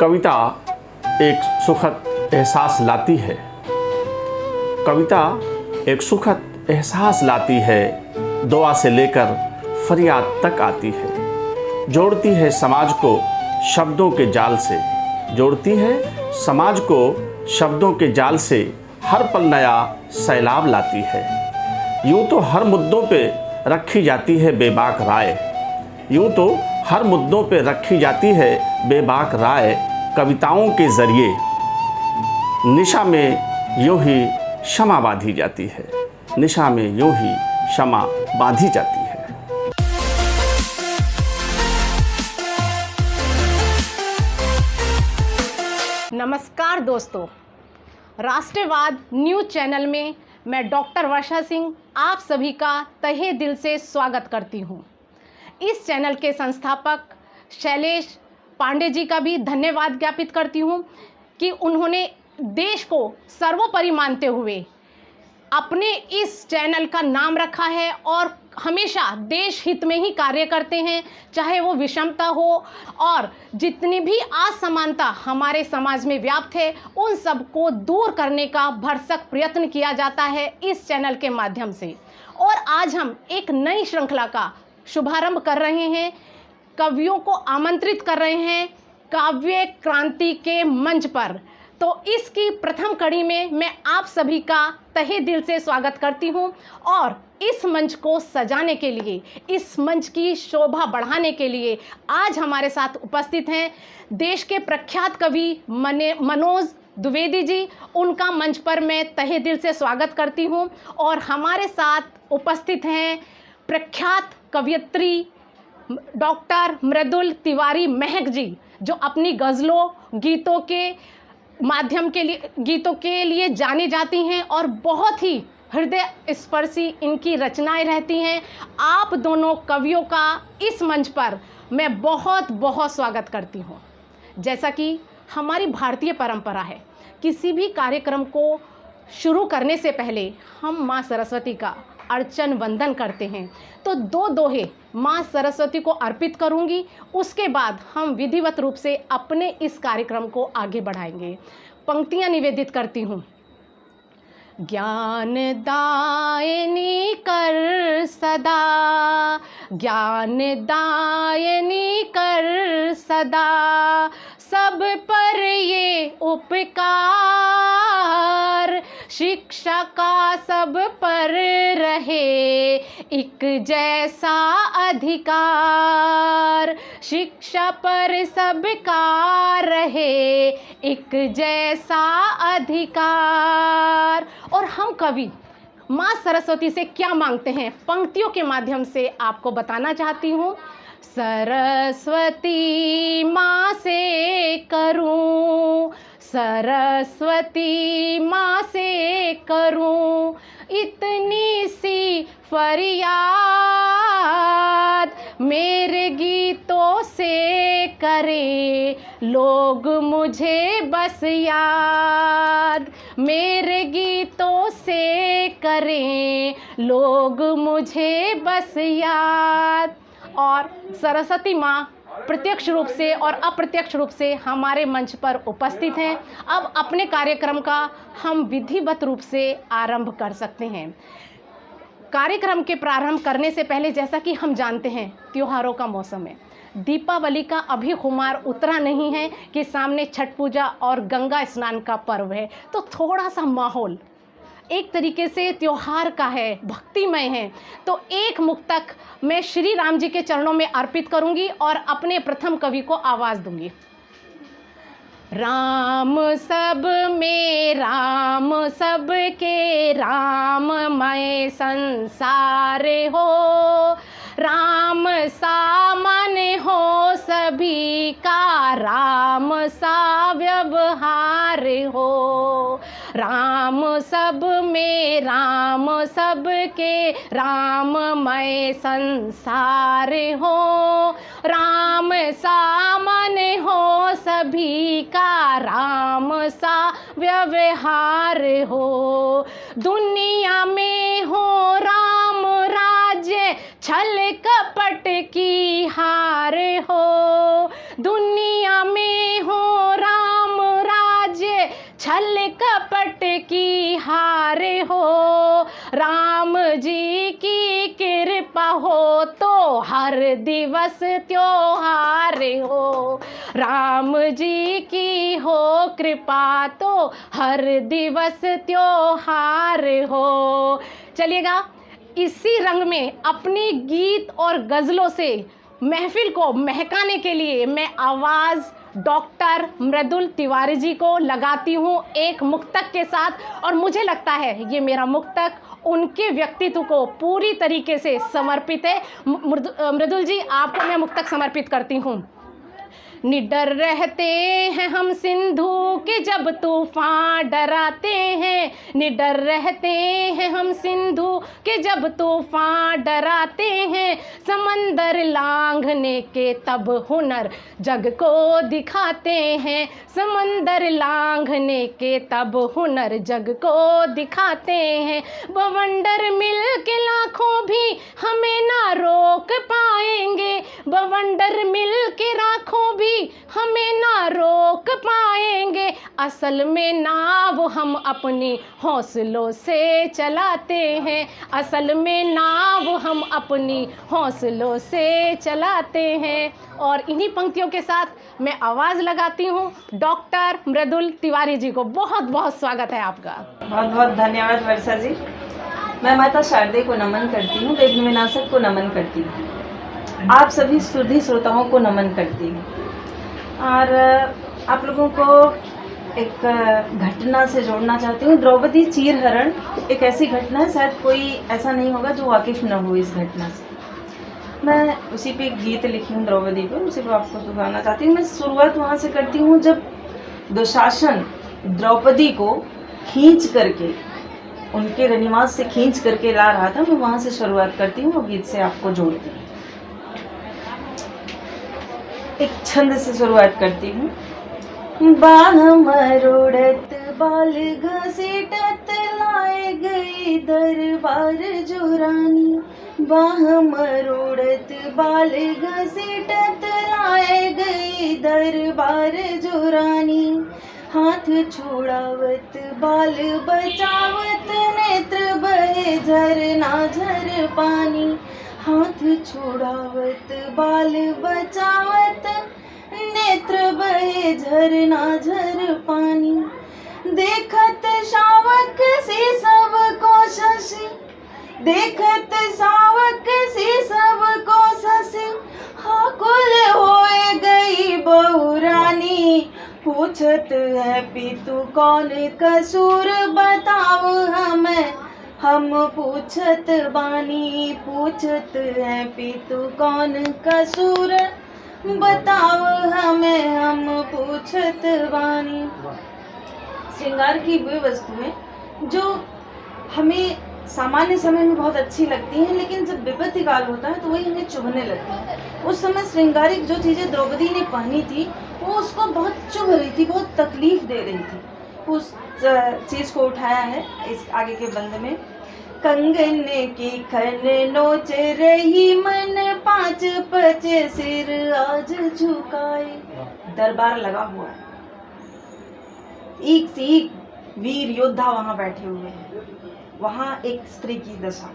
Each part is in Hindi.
कविता एक सुखद एहसास लाती है। कविता एक सुखद एहसास लाती है, दुआ से लेकर फरियाद तक आती है। जोड़ती है समाज को शब्दों के जाल से, जोड़ती है समाज को शब्दों के जाल से, हर पल नया सैलाब लाती है। यूँ तो हर मुद्दों पे रखी जाती है बेबाक राय, यूँ तो हर मुद्दों पे रखी जाती है बेबाक राय। कविताओं के ज़रिए निशा में यूँ ही क्षमा बांधी जाती है, निशा में यूँ ही क्षमा बांधी जाती है। नमस्कार दोस्तों, राष्ट्रवाद न्यूज़ चैनल में मैं डॉक्टर वर्षा सिंह आप सभी का तहे दिल से स्वागत करती हूँ। इस चैनल के संस्थापक शैलेश पांडे जी का भी धन्यवाद ज्ञापित करती हूँ कि उन्होंने देश को सर्वोपरि मानते हुए अपने इस चैनल का नाम रखा है और हमेशा देश हित में ही कार्य करते हैं, चाहे वो विषमता हो और जितनी भी असमानता हमारे समाज में व्याप्त है उन सब को दूर करने का भरसक प्रयत्न किया जाता है इस चैनल के माध्यम से। और आज हम एक नई श्रृंखला का शुभारंभ कर रहे हैं, कवियों को आमंत्रित कर रहे हैं काव्य क्रांति के मंच पर। तो इसकी प्रथम कड़ी में मैं आप सभी का तहे दिल से स्वागत करती हूं और इस मंच को सजाने के लिए, इस मंच की शोभा बढ़ाने के लिए आज हमारे साथ उपस्थित हैं देश के प्रख्यात कवि मनोज द्विवेदी जी। उनका मंच पर मैं तहे दिल से स्वागत करती हूं। और हमारे साथ उपस्थित हैं प्रख्यात कवयित्री डॉक्टर मृदुल तिवारी महक जी, जो अपनी गज़लों गीतों के लिए जानी जाती हैं और बहुत ही हृदय स्पर्शी इनकी रचनाएं रहती हैं। आप दोनों कवियों का इस मंच पर मैं बहुत बहुत स्वागत करती हूं। जैसा कि हमारी भारतीय परंपरा है, किसी भी कार्यक्रम को शुरू करने से पहले हम माँ सरस्वती का अर्चन वंदन करते हैं। तो दो दोहे माँ सरस्वती को अर्पित करूंगी, उसके बाद हम विधिवत रूप से अपने इस कार्यक्रम को आगे बढ़ाएंगे। पंक्तियां निवेदित करती हूँ। ज्ञान दायिनी कर सदा, ज्ञान दायिनी कर सदा, सब पर ये उपकार, शिक्षा का सब पर रहे एक जैसा अधिकार, शिक्षा पर सबका रहे एक जैसा अधिकार। और हम कवि माँ सरस्वती से क्या मांगते हैं, पंक्तियों के माध्यम से आपको बताना चाहती हूँ। सरस्वती माँ से करूँ, सरस्वती माँ से करूँ इतनी सी फरियाद, मेरे गीतों से करे लोग मुझे बस याद, मेरे गीतों से करें लोग मुझे बस याद। और सरस्वती माँ प्रत्यक्ष रूप से और अप्रत्यक्ष रूप से हमारे मंच पर उपस्थित हैं। अब अपने कार्यक्रम का हम विधिवत रूप से आरंभ कर सकते हैं। कार्यक्रम के प्रारंभ करने से पहले, जैसा कि हम जानते हैं त्योहारों का मौसम है, दीपावली का अभी खुमार उतरा नहीं है कि सामने छठ पूजा और गंगा स्नान का पर्व है। तो थोड़ा सा माहौल एक तरीके से त्योहार का है, भक्तिमय है। तो एक मुक्तक मैं श्री राम जी के चरणों में अर्पित करूंगी और अपने प्रथम कवि को आवाज़ दूंगी। राम सब में राम सब के राममय संसार हो, राम सामन हो सभी का राम सा व्यवहार हो, राम सब में राम सब के राममय संसार हो, राम सामन हो सभी का राम सा व्यवहार हो, दुनिया में हो राम राज्य छल कपट की हार हो, दुनिया में हो छल कपट की हारे हो, राम जी की कृपा हो तो हर दिवस त्योहार हो, राम जी की हो कृपा तो हर दिवस त्योहार हो। चलिएगा, इसी रंग में अपनी गीत और गज़लों से महफिल को महकाने के लिए मैं आवाज़ डॉक्टर मृदुल तिवारी जी को लगाती हूँ एक मुक्तक के साथ, और मुझे लगता है ये मेरा मुक्तक उनके व्यक्तित्व को पूरी तरीके से समर्पित है। मृदुल जी, आपको मैं मुक्तक समर्पित करती हूँ। निडर रहते हैं हम सिंधु के जब तूफान डराते हैं, निडर रहते हैं हम सिंधु के जब तूफान डराते हैं, समंदर लांघने के तब हुनर जग को दिखाते हैं, समंदर लांघने के तब हुनर जग को दिखाते हैं, बवंडर मिल के लाखों भी हमें ना रोक पाएंगे, बवंडर मिल के लाखों भी हमें ना रोक पाएंगे, असल में नाव हम अपनी हौसलों से चलाते हैं, असल में नाव हम अपनी हौसलों से चलाते हैं। और इन्हीं पंक्तियों के साथ मैं आवाज़ लगाती हूँ डॉक्टर मृदुल तिवारी जी को। बहुत बहुत स्वागत है आपका। बहुत बहुत धन्यवाद वर्षा जी। मैं माता शारदे को नमन करती हूँ, वेद विनाशक को नमन करती हूँ, आप सभी सुधी श्रोताओं को नमन करती हूँ। और आप लोगों को एक घटना से जोड़ना चाहती हूँ। द्रौपदी चीरहरण एक ऐसी घटना है, शायद कोई ऐसा नहीं होगा जो वाकिफ़ न हो इस घटना से। मैं उसी पे एक गीत लिखी हूँ द्रौपदी पे, उसी पे आपको सुनाना चाहती हूँ। मैं शुरुआत वहाँ से करती हूँ जब दुशासन द्रौपदी को खींच करके, उनके रनिवास से खींच करके ला रहा था, मैं वहाँ से शुरुआत करती हूँ और गीत से आपको जोड़ती हूँ। एक छंद से शुरुआत करती हूँ। बाह मरोड़त बाल घसीटत लाए गई दरबार जो रानी, बाह मरोड़त बाल घसीटत लाए गई दरबार जो रानी, हाथ छुड़ावत बाल बचावत नेत्र बहे झरना झर पानी, हाथ छुड़ावत बाल बचावत नेत्र बहे झरना झर पानी, देखत शावक सी सब को शशि, देखत शावक सी सब को शशि, हाकुल होए गई बहू रानी, पूछत है पितु कौन कसूर बताओ हमें, हम पूछत बानी, पूछत है पितु कौन कसूर बताओ हमें, हम पूछत बानी। श्रृंगार की वे वस्तुएं जो हमें सामान्य समय में बहुत अच्छी लगती हैं, लेकिन जब विपत्ति काल होता है तो वही हमें चुभने लगती है। उस समय श्रृंगारिक जो चीज़ें द्रौपदी ने पहनी थी वो उसको बहुत चुभ रही थी, बहुत तकलीफ दे रही थी। उस चीज़ को उठाया है इस आगे के बंद में। कंगन की खन नोच रही मन, पांच पचे सिर आज झुकाए। दरबार लगा हुआ है, एक से एक वीर योद्धा वहां बैठे हुए हैं, वहां एक स्त्री की दशा।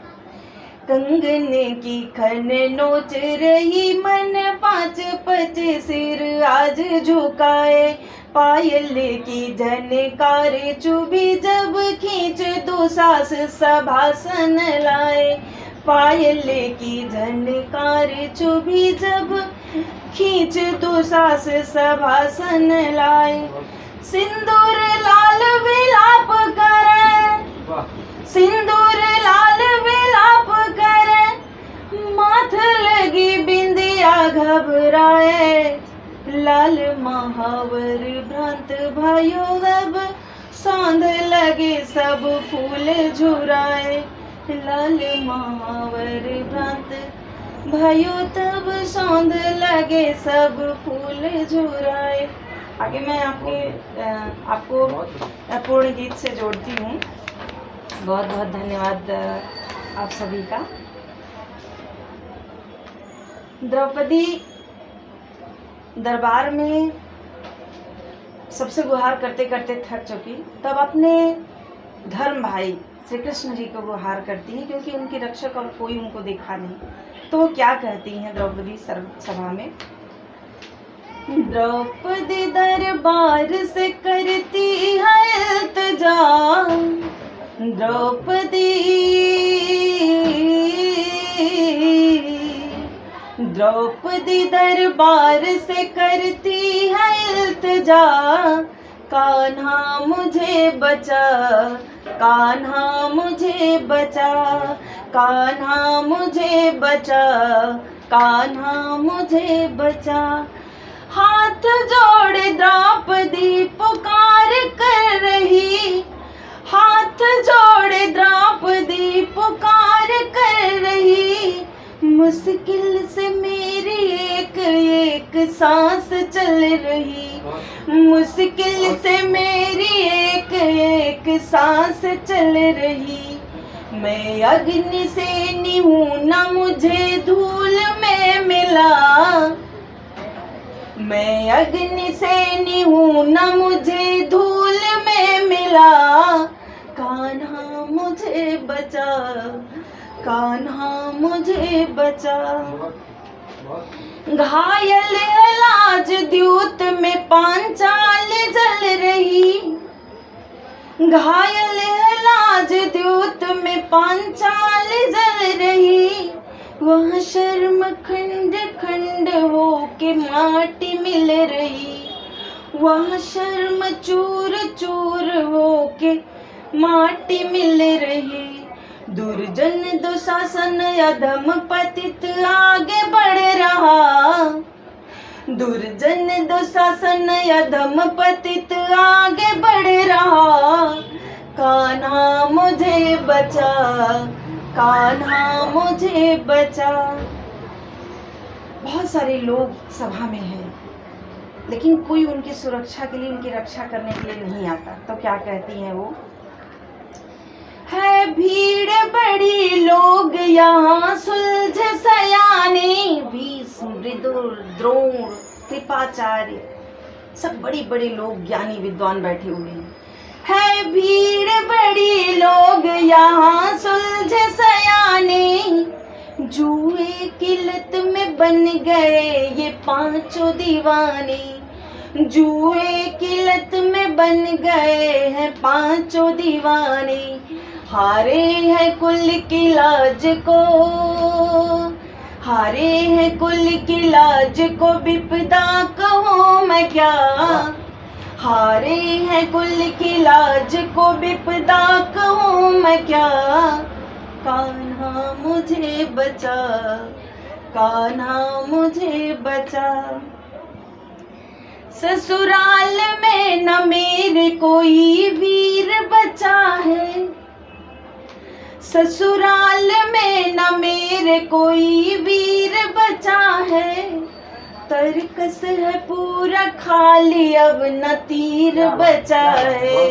कंगन की खन नोच रही मन, पांच पचे सिर आज झुकाए, पायल की झनकार चुभी जब खींच दो सास सभासन लाए, पायल की झनकार चुभी जब खींच दो सास सभासन लाए, सिंदूर लाल विलाप करे, सिंदूर लाल विलाप करे, माथ लगी बिंदिया घबराए, लाल महावर भ्रांत भयो अब सौंध लगे सब फूल झुराए, लाल महावर भ्रांत भयो तब सौंध लगे सब फूल झुराए। आगे मैं आपको पूर्ण गीत से जोड़ती हूँ। बहुत बहुत धन्यवाद आप सभी का। द्रौपदी दरबार में सबसे गुहार करते करते थक चुकी, तब अपने धर्म भाई श्री कृष्ण जी को गुहार करती हैं, क्योंकि उनकी रक्षक और कोई उनको देखा नहीं। तो वो क्या कहती हैं द्रौपदी सभा में? द्रौपदी दरबार से करती है इल्तिजा, द्रौपदी दरबार से करती है इल्तिजा, कान्हा मुझे बचा, कान्हा मुझे बचा, कान्हा मुझे बचा, कान्हा मुझे बचा। हाथ जोड़े द्रौपदी पुकार कर रही, हाथ जोड़े द्रौपदी पुकार कर रही, मुश्किल से मेरी एक एक सांस चल रही, मुश्किल से मेरी एक एक सांस चल रही। मैं अग्नि से नहीं हूँ ना मुझे धूल में मिला, मैं अग्नि से नहीं हूँ ना मुझे धूल में मिला, कान्हा मुझे बचा, कान्हा मुझे बचा। घायल लाज द्यूत में पांचाल जल रही, घायल लाज द्यूत में पांचाल जल रही, वह शर्म खंड खंड हो के माटी मिल रही, वह शर्म चूर चूर हो के माटी मिल रही। दुर्जन दुशासन अधम पतित आगे बढ़ रहा, दुर्जन दुशासन अधम पतित आगे बढ़ रहा, कान्हा मुझे बचा, कान्हा मुझे बचा। बहुत सारे लोग सभा में हैं, लेकिन कोई उनकी सुरक्षा के लिए, उनकी रक्षा करने के लिए नहीं आता। तो क्या कहती हैं वो? है भीड़ बड़ी लोग यहाँ सुलझे सयाने, भीष्म विदुर द्रोण कृपाचार्य, सब बड़े बड़े लोग ज्ञानी विद्वान बैठे हुए हैं। है भीड़ बड़ी लोग यहाँ सुलझे सयाने, जुए की लत में बन गए ये पांचों दीवाने, जुए की लत में बन गए हैं पांचों दीवाने। हारे हैं कुल की लाज को, हारे हैं कुल की लाज को विपदा कहूँ मैं क्या, हारे हैं कुल की लाज को विपदा कहूँ मैं क्या, कान्हा मुझे बचा, कान्हा मुझे बचा। ससुराल में न मेरे कोई वीर बचा है, ससुराल में न मेरे कोई वीर बचा है, तरकस है पूरा खाली अब न तीर बचा है,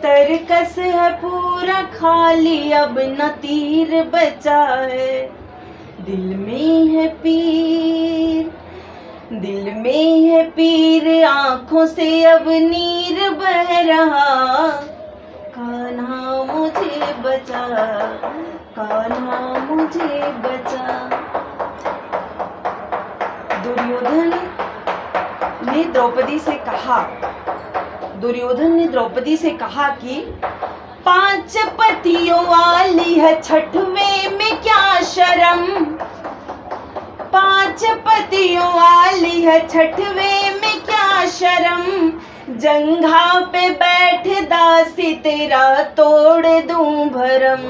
तरकस है पूरा खाली अब न तीर बचा है। दिल में है पीर, दिल में है पीर, आँखों से अब नीर बह रहा, कान्हा मुझे बचा, कान्हा मुझे बचा। दुर्योधन ने द्रौपदी से कहा, दुर्योधन ने द्रौपदी से कहा कि 5 पतियों वाली है छठवें में क्या शर्म, 5 पतियों वाली है छठवें में क्या शर्म, जंघा पे बैठ दासी तेरा तोड़ दूं भरम,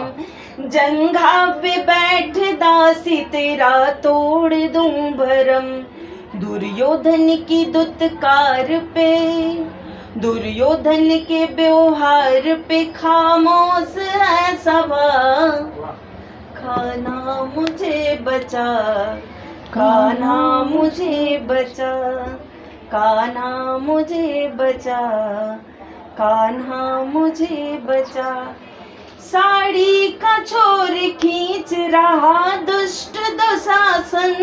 जंघा पे बैठ दासी तेरा तोड़ दूं भरम। दुर्योधन की दुत्कार पे, दुर्योधन के व्यवहार पे खामोश है सभा, कान्हा मुझे बचा, कान्हा मुझे बचा, कान्हा मुझे बचा, कान्हा मुझे बचा। साड़ी का छोर खींच रहा दुष्ट दुशासन,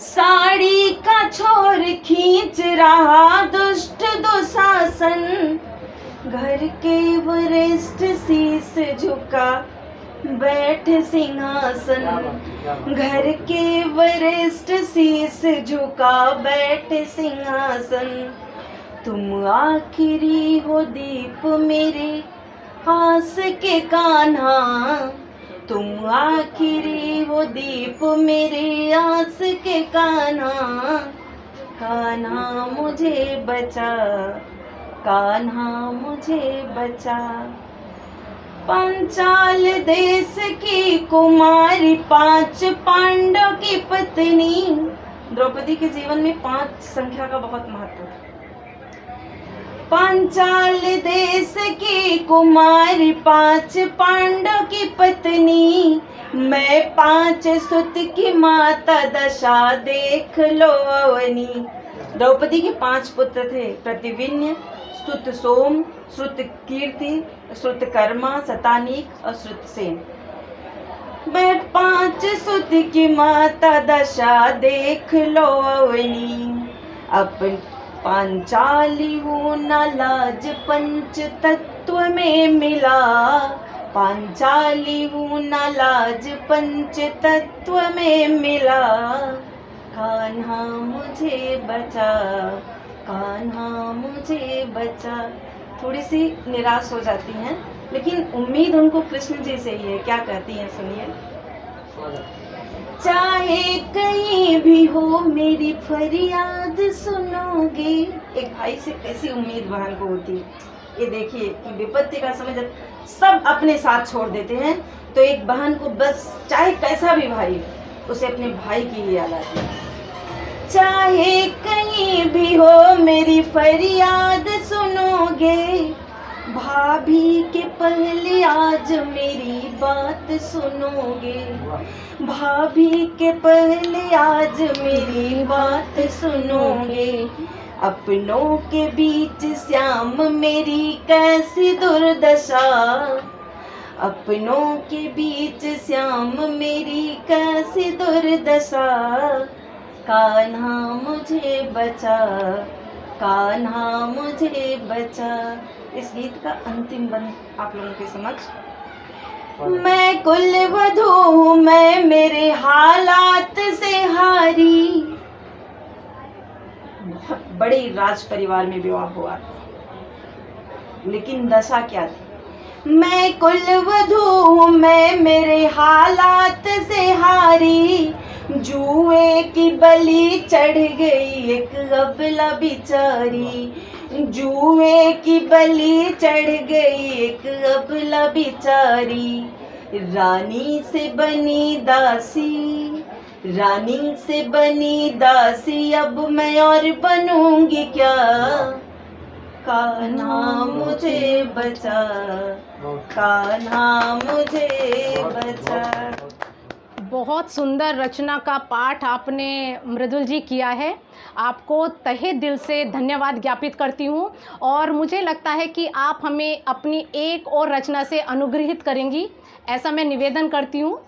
साड़ी का छोर खींच रहा दुष्ट दुशासन, घर के वरिष्ठ शीस झुका बैठ सिंहासन, घर के वरिष्ठ शीस झुका बैठ सिंहासन। तुम आखिरी हो दीप मेरे आस के कान्हा, तुम आखिरी हो दीप मेरे आस के कान्हा। कान्हा मुझे बचा, कान्हा मुझे बचा। पांचाल देश की कुमारी, 5 पांडव की पत्नी। द्रौपदी के जीवन में 5 संख्या का बहुत महत्व है। पांचाल देश की कुमारी, 5 पांडव की पत्नी। मैं 5 सुत की माता, दशा देख लो अवनी। द्रौपदी के 5 पुत्र थे, प्रतिविन्य, श्रुत सोम, श्रुत कीर्ति, श्रुत कर्मा, शतानीक और श्रुत सेन। मैं 5 सुत की माता, दशा देख लो अवनी। अपन पांचाली हूँ न लाज पंच तत्व में मिला, पांचाली हूँ न लाज पंच तत्व में मिला। कान्हा मुझे बचा, कान्हा मुझे बचा। थोड़ी सी निराश हो जाती हैं, लेकिन उम्मीद उनको कृष्ण जी से ही है। क्या कहती हैं सुनिए। चाहे कहीं भी हो मेरी फरियाद सुनोगे। एक भाई से कैसी उम्मीद बहन को होती है। ये देखिए कि विपत्ति का समय जब सब अपने साथ छोड़ देते हैं, तो एक बहन को बस चाहे कैसा भी भाई हो, उसे अपने भाई की ही याद आती है। चाहे कहीं भी हो मेरी फरियाद सुनोगे, भाभी के पहले आज मेरी बात सुनोगे। भाभी के पहले आज मेरी बात सुनोगे। अपनों के बीच श्याम मेरी कैसी दुर्दशा, अपनों के बीच श्याम मेरी कैसी दुर्दशा। कान्हा मुझे बचा, कान्हा मुझे बचा। इस गीत का अंतिम बंद आप लोगों के समक्ष। मैं कुलवधू हूँ, मैं मेरे हालात से हारी। बहुत बड़े राज परिवार में विवाह हुआ, लेकिन दशा क्या थी। मैं कुलवधू हूँ, मैं मेरे हालात से हारी। जुए की बलि चढ़ गई एक अबला बिचारी, जुए की बलि चढ़ गई एक अबला बिचारी। रानी से बनी दासी, रानी से बनी दासी, अब मैं और बनूंगी क्या। कान्हा मुझे बचा, कान्हा मुझे बचा। बहुत सुंदर रचना का पाठ आपने मृदुल जी किया है। आपको तहे दिल से धन्यवाद ज्ञापित करती हूँ, और मुझे लगता है कि आप हमें अपनी एक और रचना से अनुग्रहित करेंगी, ऐसा मैं निवेदन करती हूँ,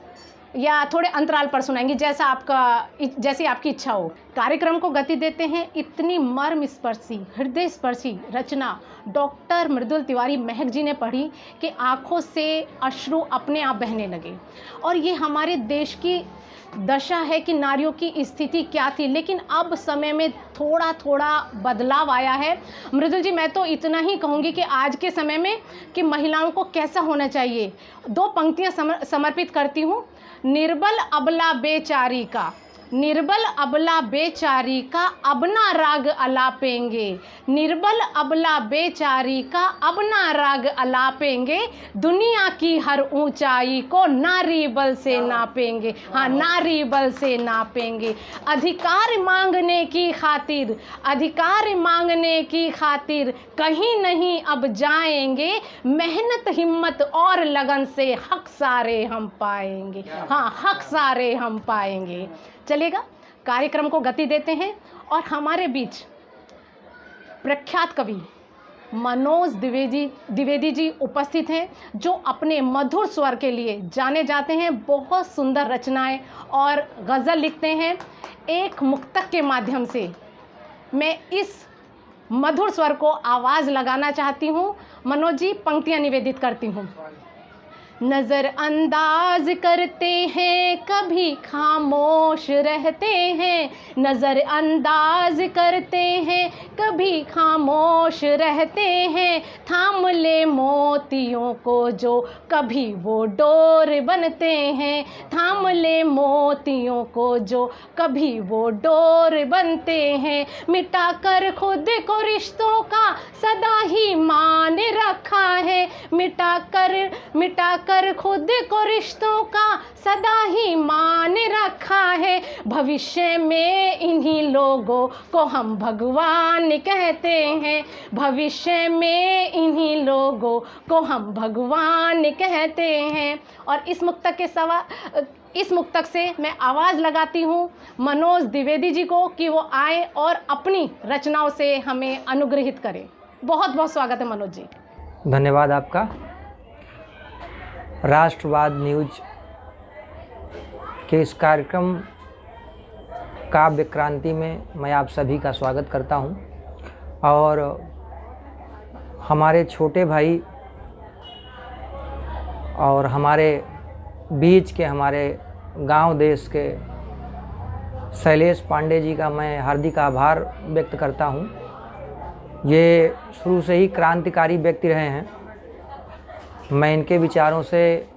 या थोड़े अंतराल पर सुनाएंगी, जैसी आपकी इच्छा हो। कार्यक्रम को गति देते हैं। इतनी मर्म स्पर्शी, हृदय स्पर्शी रचना डॉक्टर मृदुल तिवारी महक जी ने पढ़ी कि आंखों से अश्रु अपने आप बहने लगे। और ये हमारे देश की दशा है कि नारियों की स्थिति क्या थी, लेकिन अब समय में थोड़ा थोड़ा बदलाव आया है। मृदुल जी, मैं तो इतना ही कहूँगी कि आज के समय में कि महिलाओं को कैसा होना चाहिए। 2 पंक्तियाँ समर्पित करती हूँ। निर्बल अबला बेचारी का, निर्बल अबला बेचारी का अब ना राग अलापेंगे, निर्बल अबला बेचारी का अब ना राग अलापेंगे। दुनिया की हर ऊंचाई को नारी बल से नापेंगे, हाँ नारी बल से नापेंगे। अधिकार मांगने की खातिर, अधिकार मांगने की खातिर कहीं नहीं अब जाएंगे। मेहनत हिम्मत और लगन से हक सारे हम पाएंगे, हाँ हक सारे हम पाएंगे। चलेगा, कार्यक्रम को गति देते हैं। और हमारे बीच प्रख्यात कवि मनोज द्विवेदी जी उपस्थित हैं, जो अपने मधुर स्वर के लिए जाने जाते हैं। बहुत सुंदर रचनाएं और गज़ल लिखते हैं। एक मुक्तक के माध्यम से मैं इस मधुर स्वर को आवाज़ लगाना चाहती हूँ। मनोज जी, पंक्तियाँ निवेदित करती हूँ। नज़रअंदाज करते हैं, कभी खामोश रहते हैं। नज़रअंदाज करते हैं, कभी खामोश रहते हैं। थाम ले मोतियों को जो कभी वो डोर बनते हैं। थाम ले मोतियों को जो कभी वो डोर बनते हैं। मिटा कर खुद को रिश्तों का सदा ही मान रखा है। मिटा कर खुद को रिश्तों का सदा ही मान रखा है। भविष्य में इन्हीं लोगों को हम भगवान कहते हैं। भविष्य में इन्हीं लोगों को हम भगवान कहते हैं। और इस मुक्तक से मैं आवाज़ लगाती हूँ मनोज द्विवेदी जी को कि वो आए और अपनी रचनाओं से हमें अनुग्रहित करें। बहुत बहुत स्वागत है मनोज जी। धन्यवाद आपका। राष्ट्रवाद न्यूज के इस कार्यक्रम काव्य क्रांति में मैं आप सभी का स्वागत करता हूं। और हमारे छोटे भाई और हमारे बीच के, हमारे गांव देश के शैलेश पांडे जी का मैं हार्दिक आभार व्यक्त करता हूं। ये शुरू से ही क्रांतिकारी व्यक्ति रहे हैं। मैं इनके विचारों से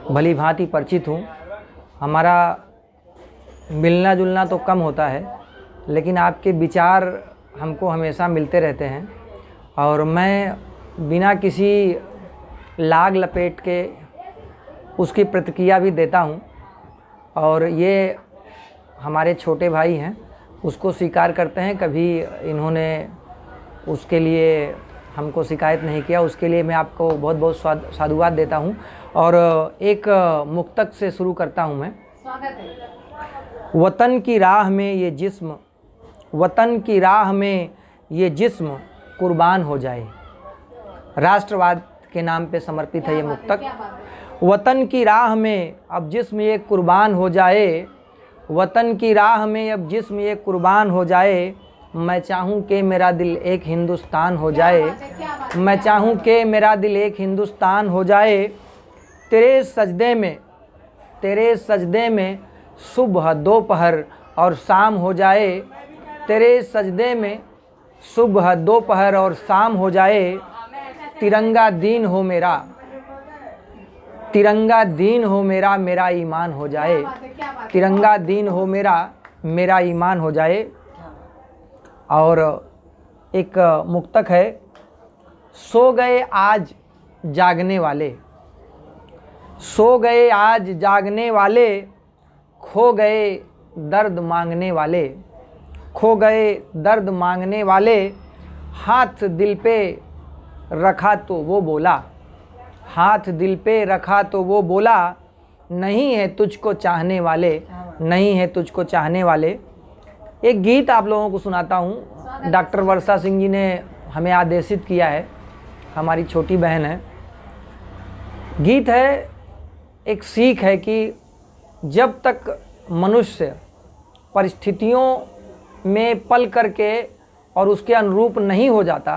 भली भांति परिचित हूँ। हमारा मिलना जुलना तो कम होता है, लेकिन आपके विचार हमको हमेशा मिलते रहते हैं। और मैं बिना किसी लाग लपेट के उसकी प्रतिक्रिया भी देता हूँ। और ये हमारे छोटे भाई हैं, उसको स्वीकार करते हैं। कभी इन्होंने उसके लिए हमको शिकायत नहीं किया, उसके लिए मैं आपको बहुत बहुत साधुवाद देता हूँ। और एक मुक्तक से शुरू करता हूँ मैं। स्वागत है। वतन की राह में ये जिस्म, वतन की राह में ये जिस्म कुर्बान हो जाए। राष्ट्रवाद के नाम पे समर्पित है ये मुक्तक। वतन की राह में अब जिस्म ये कुर्बान हो जाए। वतन की राह में अब जिस्म ये कुर्बान हो जाए। मैं चाहूँ कि मेरा दिल एक हिंदुस्तान हो जाए। मैं चाहूँ कि मेरा दिल एक हिंदुस्तान हो जाए। तेरे सजदे में सुबह दोपहर और शाम हो जाए। तेरे सजदे में सुबह दोपहर और शाम हो जाए। तिरंगा दीन हो मेरा, तिरंगा दीन हो मेरा, मेरा ईमान हो जाए। तिरंगा दीन हो मेरा, मेरा ईमान हो जाए। और एक मुक्तक है। सो गए आज जागने वाले, सो गए आज जागने वाले। खो गए दर्द मांगने वाले, खो गए दर्द मांगने वाले। हाथ दिल पे रखा तो वो बोला, हाथ दिल पे रखा तो वो बोला। नहीं है तुझको चाहने वाले, नहीं है तुझको चाहने वाले। एक गीत आप लोगों को सुनाता हूँ। डॉक्टर वर्षा सिंह जी ने हमें आदेशित किया है, हमारी छोटी बहन है। गीत है, एक सीख है कि जब तक मनुष्य परिस्थितियों में पल करके और उसके अनुरूप नहीं हो जाता,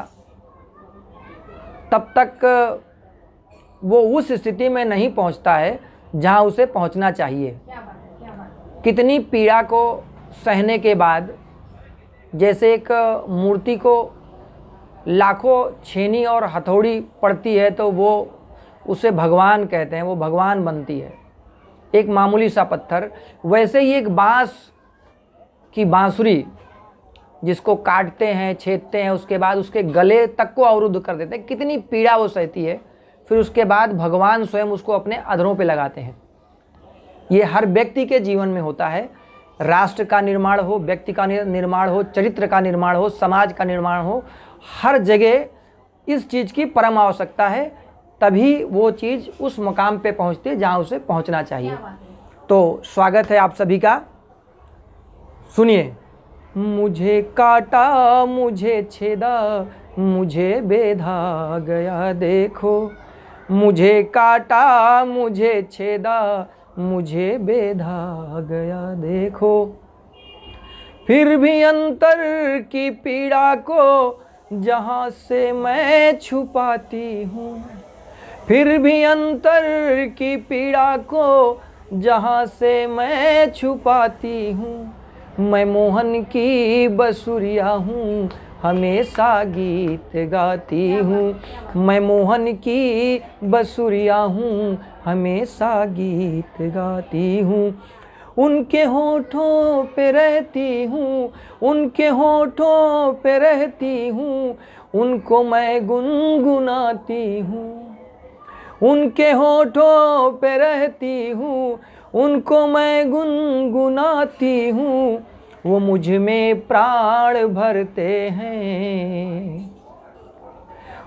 तब तक वो उस स्थिति में नहीं पहुंचता है जहां उसे पहुंचना चाहिए। कितनी पीड़ा को सहने के बाद, जैसे एक मूर्ति को लाखों छेनी और हथौड़ी पड़ती है तो वो उसे भगवान कहते हैं, वो भगवान बनती है, एक मामूली सा पत्थर। वैसे ही एक बांस की बांसुरी जिसको काटते हैं, छेदते हैं, उसके बाद उसके गले तक को अवरुद्ध कर देते हैं, कितनी पीड़ा वो सहती है। फिर उसके बाद भगवान स्वयं उसको अपने अधरों पे लगाते हैं। ये हर व्यक्ति के जीवन में होता है। राष्ट्र का निर्माण हो, व्यक्ति का निर्माण हो, चरित्र का निर्माण हो, समाज का निर्माण हो, हर जगह इस चीज़ की परम आवश्यकता है। तभी वो चीज़ उस मकाम पे पहुंचती है जहां उसे पहुंचना चाहिए। तो स्वागत है आप सभी का। सुनिए, मुझे काटा मुझे छेदा मुझे बेधा गया देखो, मुझे काटा मुझे छेदा मुझे बेधा गया देखो। फिर भी अंतर की पीड़ा को जहाँ से मैं छुपाती हूँ, फिर भी अंतर की पीड़ा को जहाँ से मैं छुपाती हूँ। मैं मोहन की बसुरिया हूँ हमेशा गीत गाती हूँ, मैं मोहन की बसुरिया हूँ हमेशा गीत गाती हूँ। उनके होठों पे रहती हूँ, उनके होठों पे रहती हूँ, उनको मैं गुनगुनाती हूँ। उनके होठों पे रहती हूँ, उनको मैं गुनगुनाती हूँ। वो मुझ में प्राण भरते हैं,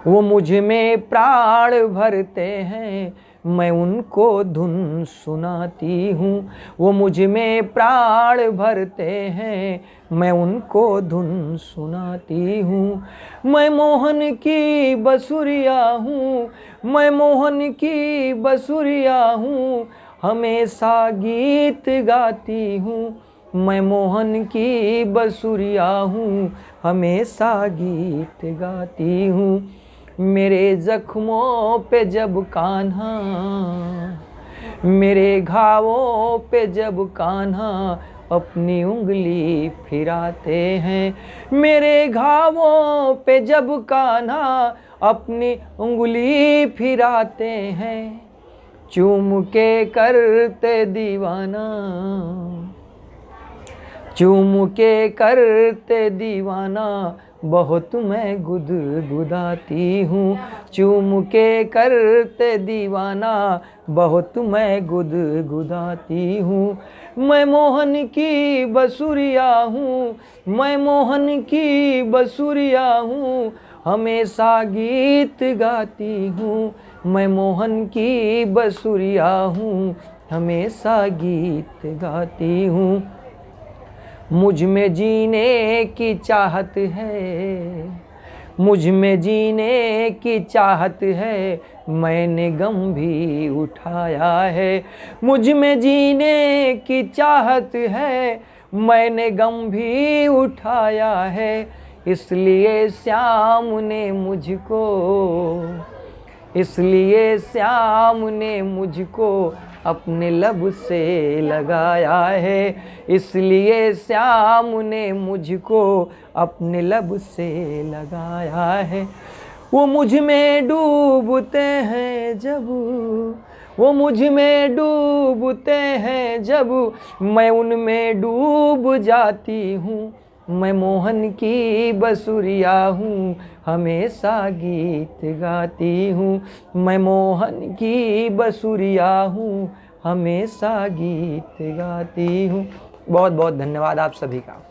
वो मुझ में प्राण भरते हैं, मैं उनको धुन सुनाती हूँ। वो मुझ में प्राण भरते हैं, मैं उनको धुन सुनाती हूँ। मैं मोहन की बसुरिया हूँ, मैं मोहन की बसुरिया हूँ हमेशा गीत गाती हूँ। मैं मोहन की बसुरिया हूँ हमेशा गीत गाती हूँ। मेरे जख्मों पे जब कान्हा, मेरे घावों पे जब कान्हा अपनी उंगली फिराते हैं, मेरे घावों पे जब कान्हा अपनी उंगली फिराते हैं। चूम के करते दीवाना, चूम के करते दीवाना बहुत मैं गुदगुदाती हूँ। चूम के करते दीवाना बहुत मैं गुदगुदाती हूँ। मैं मोहन की बसुरिया हूँ, मैं मोहन की बसुरिया हूँ हमेशा गीत गाती हूँ। मैं मोहन की बसुरिया हूँ हमेशा गीत गाती हूँ। मुझ में जीने की चाहत है, मुझ में जीने की चाहत है, मैंने गम भी उठाया है। मुझ में जीने की चाहत है, मैंने गम भी उठाया है। इसलिए श्याम ने मुझको, इसलिए श्याम ने मुझको अपने लब से लगाया है। इसलिए श्याम ने मुझको अपने लब से लगाया है। वो मुझ में डूबते हैं जब, वो मुझ में डूबते हैं जब, मैं उनमें डूब जाती हूँ। मैं मोहन की बसुरिया हूँ हमेशा गीत गाती हूँ। मैं मोहन की बसुरिया हूँ हमेशा गीत गाती हूँ। बहुत बहुत धन्यवाद आप सभी का।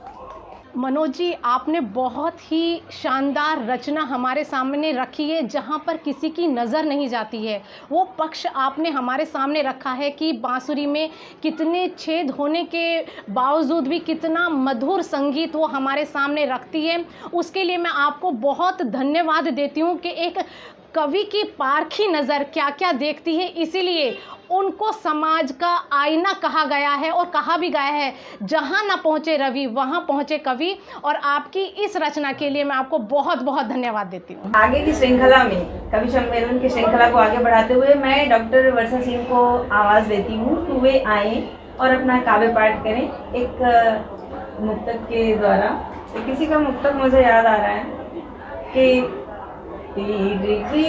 मनोज जी, आपने बहुत ही शानदार रचना हमारे सामने रखी है, जहाँ पर किसी की नज़र नहीं जाती है। वो पक्ष आपने हमारे सामने रखा है कि बांसुरी में कितने छेद होने के बावजूद भी कितना मधुर संगीत वो हमारे सामने रखती है। उसके लिए मैं आपको बहुत धन्यवाद देती हूँ कि एक कवि की पारखी नज़र क्या क्या देखती है, इसीलिए उनको समाज का आईना कहा गया है और कहा भी गया है, जहाँ ना पहुँचे रवि वहाँ पहुँचे कवि। और आपकी इस रचना के लिए मैं आपको बहुत बहुत धन्यवाद देती हूँ। आगे की श्रृंखला में, कवि सम्मेलन की श्रृंखला को आगे बढ़ाते हुए मैं डॉक्टर वर्षा सिंह को आवाज़ देती हूँ कि वे आएँ और अपना काव्य पाठ करें एक मुक्तक के द्वारा। तो किसी का मुक्तक मुझे याद आ रहा है कि तिरगी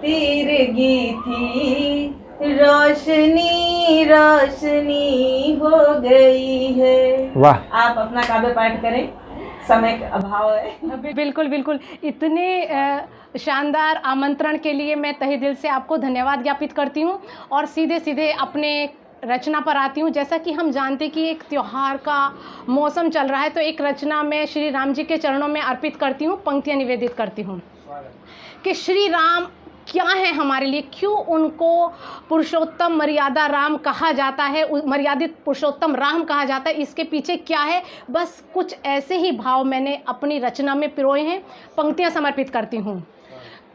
तिरगी थी, रोशनी रोशनी हो गई है। वाह, आप अपना काव्य पाठ करें, समय का अभाव है। बिल्कुल बिल्कुल। इतने शानदार आमंत्रण के लिए मैं तहे दिल से आपको धन्यवाद ज्ञापित करती हूँ और सीधे सीधे अपने रचना पर आती हूँ। जैसा कि हम जानते कि एक त्योहार का मौसम चल रहा है, तो एक रचना मैं श्री राम जी के चरणों में अर्पित करती हूँ, पंक्तियाँ निवेदित करती हूँ कि श्री राम क्या है हमारे लिए, क्यों उनको पुरुषोत्तम मर्यादा राम कहा जाता है, मर्यादित पुरुषोत्तम राम कहा जाता है, इसके पीछे क्या है, बस कुछ ऐसे ही भाव मैंने अपनी रचना में पिरोए हैं। पंक्तियां समर्पित करती हूँ।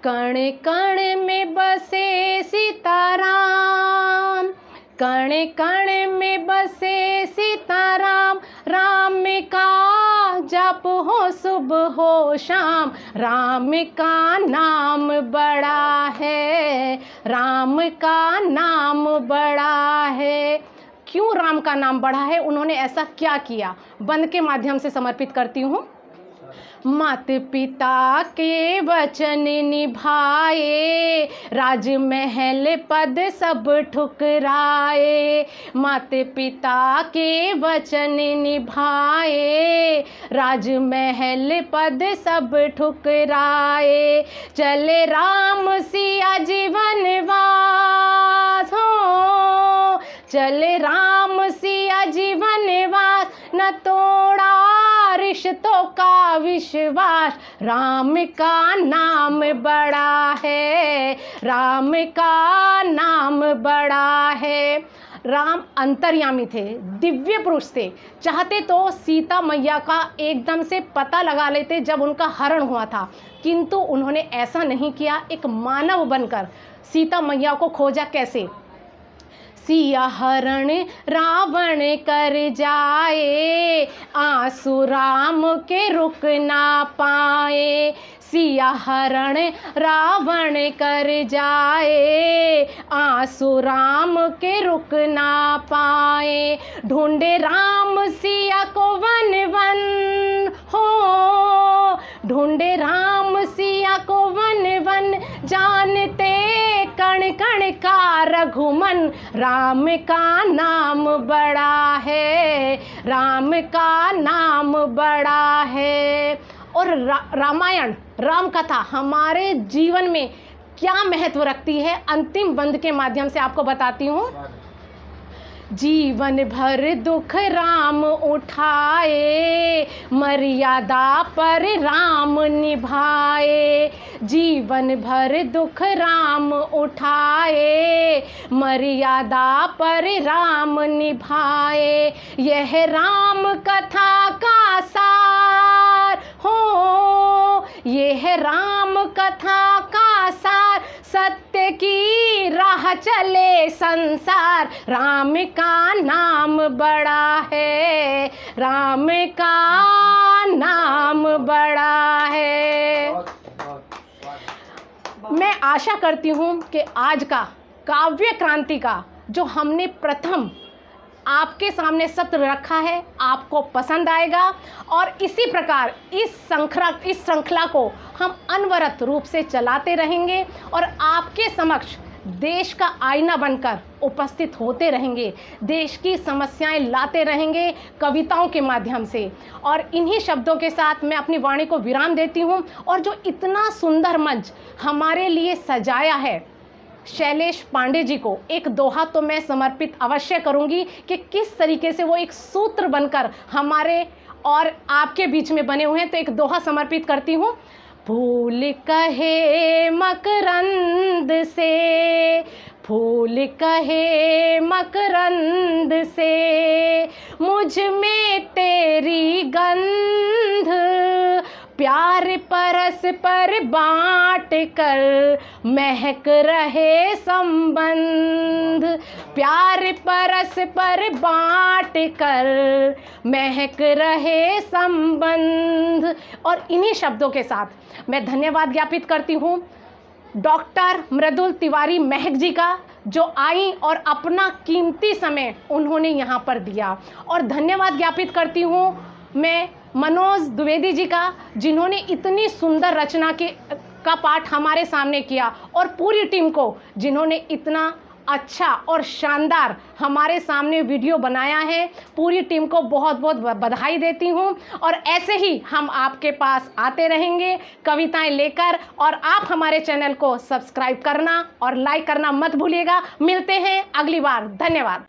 कण कण में बसे सीताराम, कण कण में बसे सीताराम, राम का जप हो सुबह हो शाम, राम का नाम बड़ा है, राम का नाम बड़ा है। क्यों राम का नाम बड़ा है, उन्होंने ऐसा क्या किया, बंद के माध्यम से समर्पित करती हूँ। मात पिता के वचन निभाए, राजमहल पद सब ठुकराए, मात पिता के वचन निभाए, राजमहल पद सब ठुकराए, चले राम सिया जीवन वास हो, चले राम सिया जीवन वास, न तोड़ा रिश्तों का विश्वास, राम का नाम बड़ा है, राम का नाम बड़ा है। राम अंतर्यामी थे, दिव्य पुरुष थे, चाहते तो सीता मैया का एकदम से पता लगा लेते जब उनका हरण हुआ था, किंतु उन्होंने ऐसा नहीं किया। एक मानव बनकर सीता मैया को खोजा। कैसे? सिया हरण रावण कर जाए, आंसू राम के रुक ना पाए, सिया हरण रावण कर जाए, आंसू राम के रुक ना पाए, ढूंढे राम सिया को वन वन हो, ढूंढे राम सिया को वन वन, जानते कण कण का रघुमन, राम का नाम बड़ा है, राम का नाम बड़ा है। और रामायण राम कथा हमारे जीवन में क्या महत्व रखती है, अंतिम बंद के माध्यम से आपको बताती हूँ। जीवन भर दुख राम उठाए, मर्यादा पर राम निभाए, जीवन भर दुख राम उठाए, मर्यादा पर राम निभाए, यह राम कथा का सार हो, यह राम कथा का सार, सत्य की राह चले संसार, राम का नाम बड़ा है, राम का नाम बड़ा है। मैं आशा करती हूँ कि आज का काव्य क्रांति का जो हमने प्रथम आपके सामने सत्र रखा है आपको पसंद आएगा, और इसी प्रकार इस श्रृंखला को हम अनवरत रूप से चलाते रहेंगे और आपके समक्ष देश का आईना बनकर उपस्थित होते रहेंगे, देश की समस्याएं लाते रहेंगे कविताओं के माध्यम से। और इन्हीं शब्दों के साथ मैं अपनी वाणी को विराम देती हूं, और जो इतना सुंदर मंच हमारे लिए सजाया है शैलेश पांडे जी को एक दोहा तो मैं समर्पित अवश्य करूंगी कि किस तरीके से वो एक सूत्र बनकर हमारे और आपके बीच में बने हुए हैं। तो एक दोहा समर्पित करती हूँ। फूल कहे मकरंद से, फूल कहे मकरंद से, मुझ में तेरी गंध, प्यार परस पर बाँट कर महक रहे संबंध, प्यार परस पर बाँट कर महक रहे संबंध। और इन्हीं शब्दों के साथ मैं धन्यवाद ज्ञापित करती हूँ डॉक्टर मृदुल तिवारी महक जी का, जो आई और अपना कीमती समय उन्होंने यहाँ पर दिया। और धन्यवाद ज्ञापित करती हूँ मैं मनोज द्विवेदी जी का, जिन्होंने इतनी सुंदर रचना का पाठ हमारे सामने किया, और पूरी टीम को जिन्होंने इतना अच्छा और शानदार हमारे सामने वीडियो बनाया है। पूरी टीम को बहुत बहुत बधाई देती हूँ, और ऐसे ही हम आपके पास आते रहेंगे कविताएं लेकर, और आप हमारे चैनल को सब्सक्राइब करना और लाइक करना मत भूलिएगा। मिलते हैं अगली बार। धन्यवाद।